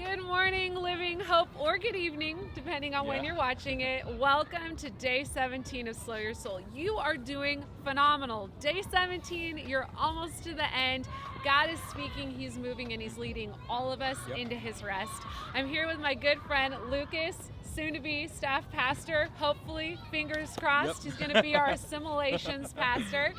Good morning, Living Hope, or good evening, depending on when you're watching it. Welcome to Day 17 of Slow Your Soul. You are doing phenomenal. Day 17, you're almost to the end. God is speaking, He's moving, and He's leading all of us into His rest. I'm here with my good friend, Lucas, soon-to-be staff pastor. Hopefully, fingers crossed, he's going to be our assimilations pastor.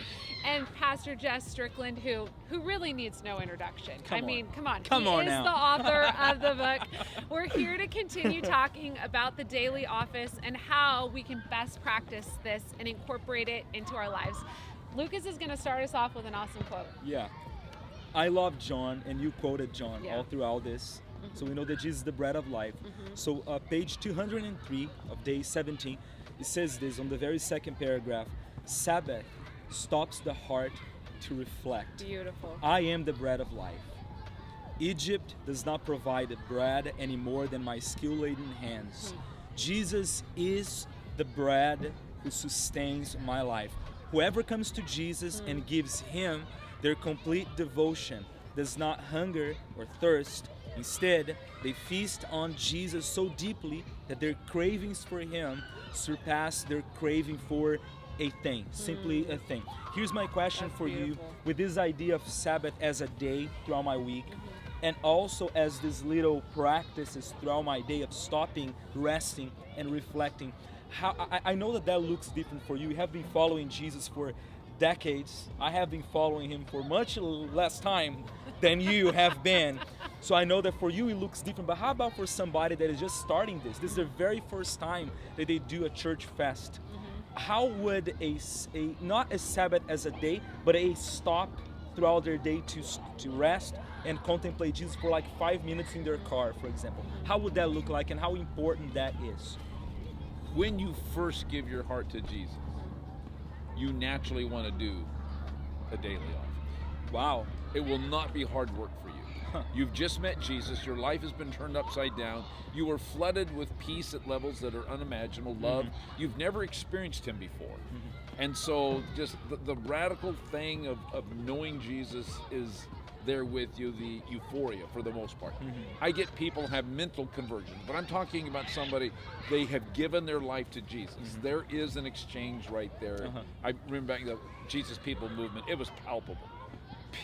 And Pastor Jess Strickland, who really needs no introduction. Come on. He is the author of the book. We're here to continue talking about the daily office and how we can best practice this and incorporate it into our lives. Lucas is going to start us off with an awesome quote. Yeah. I love John, and you quoted John all throughout this. So we know that Jesus is the bread of life. So page 203 of day 17, it says this on the very second paragraph: Sabbath stops the heart to reflect. Beautiful. I am the bread of life. Egypt does not provide bread any more than my skill-laden hands. Jesus is the bread who sustains my life. Whoever comes to Jesus and gives Him their complete devotion does not hunger or thirst. Instead, they feast on Jesus so deeply that their cravings for Him surpass their craving for a thing, simply a thing. Here's my question for you with this idea of Sabbath as a day throughout my week, and also as these little practices throughout my day of stopping, resting, and reflecting. How I know that looks different for you. You have been following Jesus for decades. I have been following Him for much less time than you have been. So I know that for you it looks different. But how about for somebody that is just starting this? This is their very first time that they do a church fest. How would a not a Sabbath as a day, but a stop throughout their day to rest and contemplate Jesus for like 5 minutes in their car, for example? How would that look like, and how important that is? When you first give your heart to Jesus, you naturally want to do a daily offering. Wow. It will not be hard work for you. You've just met Jesus. Your life has been turned upside down. You are flooded with peace at levels that are unimaginable, love. You've never experienced Him before. And so just the radical thing of knowing Jesus is there with you, the euphoria for the most part. I get people have mental conversions, but I'm talking about somebody, they have given their life to Jesus. There is an exchange right there. I remember back in the Jesus People movement, it was palpable.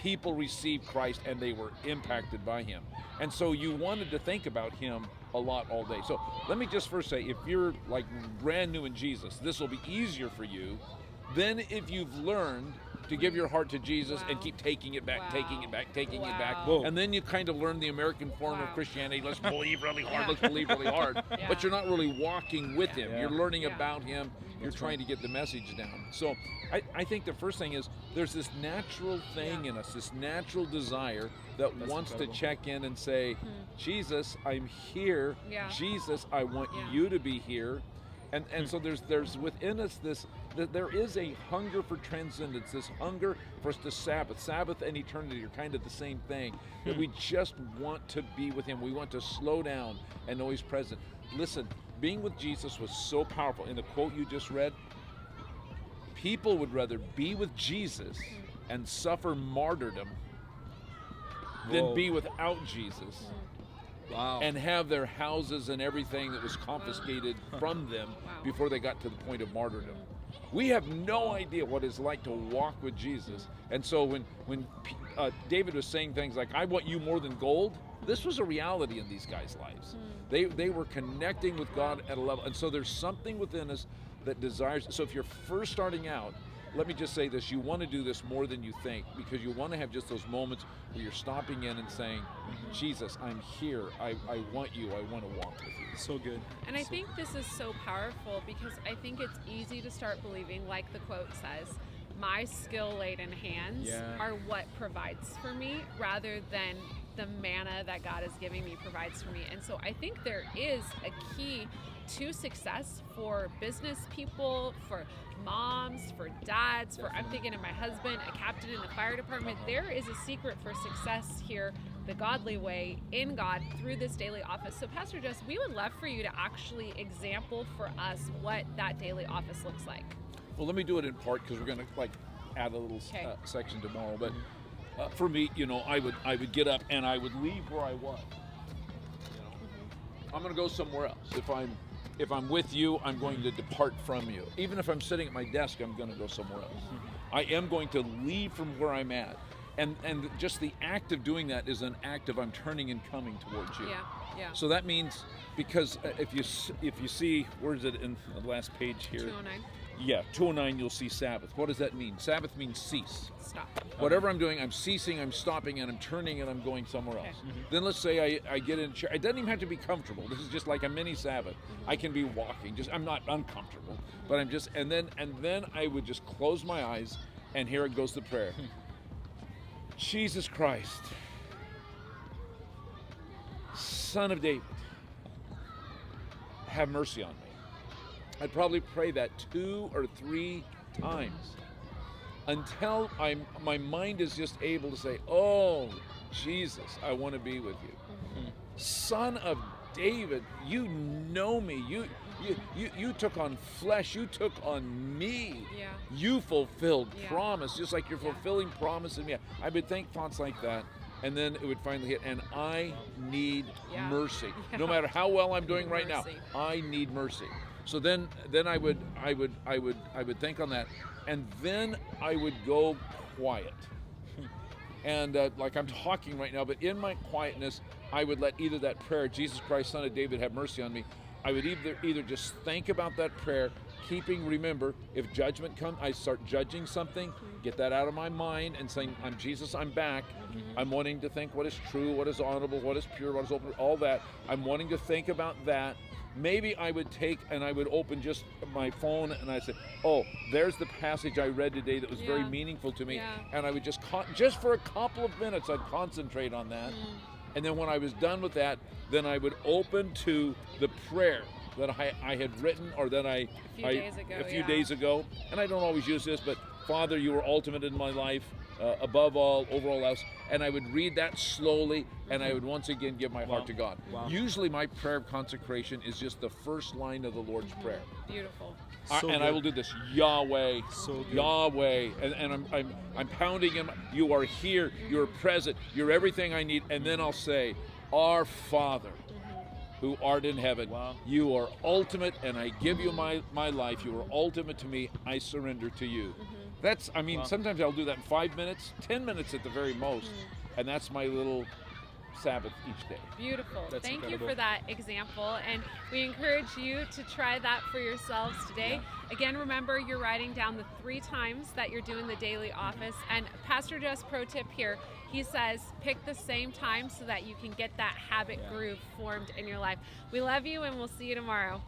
People received Christ and they were impacted by Him. And so you wanted to think about Him a lot all day. So let me just first say, if you're like brand new in Jesus, this will be easier for you than if you've learned to give your heart to Jesus and keep taking it back, taking it back. And then you kind of learn the American form of Christianity. Let's believe really hard, let's believe really hard. But you're not really walking with Him. You're learning about Him. You're trying to get the message down. So I think the first thing is there's this natural thing in us, this natural desire that wants to check in and say, Jesus, I'm here. Jesus, I want you to be here. And so there's within us there is a hunger for transcendence, this hunger for us to Sabbath and eternity are kind of the same thing, that we just want to be with Him. We want to slow down and know He's present. Listen, being with Jesus was so powerful. In the quote you just read, people would rather be with Jesus and suffer martyrdom than be without Jesus. And have their houses and everything that was confiscated from them before they got to the point of martyrdom. We have no idea what it's like to walk with Jesus. And so when David was saying things like, I want you more than gold, this was a reality in these guys' lives. They were connecting with God at a level. And so there's something within us that desires. So if you're first starting out, let me just say this, you want to do this more than you think, because you want to have just those moments where you're stopping in and saying, Jesus, I'm here. I want you. I want to walk with you. So good. And I think this is so powerful because I think it's easy to start believing, like the quote says, my skill-laden hands are what provides for me rather than the manna that God is giving me provides for me. And so I think there is a key to success for business people, for moms, for dads, for I'm thinking of my husband, a captain in the fire department. There is a secret for success here, the godly way, in God, through this daily office. So Pastor Jess, we would love for you to actually example for us what that daily office looks like. Well, let me do it in part because we're going to add a little section tomorrow. But for me, I would get up and I would leave where I was. I'm going to go somewhere else. If I'm with you, I'm going to depart from you. Even if I'm sitting at my desk, I'm going to go somewhere else. I am going to leave from where I'm at. And just the act of doing that is an act of I'm turning and coming towards you. Yeah. So that means, because if you see, where is it in the last page here? 209. Yeah, 209, you'll see Sabbath. What does that mean? Sabbath means cease. Stop. Whatever I'm doing, I'm ceasing, I'm stopping, and I'm turning, and I'm going somewhere else. Then let's say I get in a chair. It doesn't even have to be comfortable. This is just like a mini Sabbath. I can be walking. I'm not uncomfortable, but I'm just, and then I would just close my eyes, and here it goes the prayer. Jesus Christ, Son of David, have mercy on me. I'd probably pray that 2 or 3 times until my mind is just able to say, oh, Jesus, I want to be with you. Son of David, you know me. You took on flesh. You took on me. Yeah. You fulfilled Yeah. promise, just like you're fulfilling promise in me. I would think thoughts like that, and then it would finally hit. And I need mercy. Yeah. No matter how well I'm doing right now, Mercy. I need mercy. So then I would think on that, and then I would go quiet. And like I'm talking right now, but in my quietness, I would let either that prayer, Jesus Christ, Son of David, have mercy on me. I would either just think about that prayer, remember, if judgment comes, I start judging something, get that out of my mind and saying, I'm Jesus, I'm back. I'm wanting to think what is true, what is honorable, what is pure, what is open, all that. I'm wanting to think about that. Maybe I would take and I would open just my phone and I said, oh, there's the passage I read today that was very meaningful to me. Yeah. And I would just for a couple of minutes, I'd concentrate on that. And then when I was done with that, then I would open to the prayer that I had written, or that a few days ago. And I don't always use this, but Father, you are ultimate in my life, above all, over all else. And I would read that slowly, and I would once again give my heart to God. Wow. Usually my prayer of consecration is just the first line of the Lord's Prayer. Beautiful. I will do this, Yahweh, Yahweh, and I'm pounding him. You are here, you're present, you're everything I need. And then I'll say, Our Father, who art in heaven, you are ultimate, and I give you my life. You are ultimate to me. I surrender to you. Sometimes I'll do that in 5 minutes, 10 minutes at the very most, and that's my little Sabbath each day. Beautiful. That's Thank incredible. you for that example, and we encourage you to try that for yourselves today. Again, remember, you're writing down the 3 times that you're doing the daily office, and Pastor Jeff's pro tip here, he says pick the same time so that you can get that habit groove formed in your life. We love you, and we'll see you tomorrow.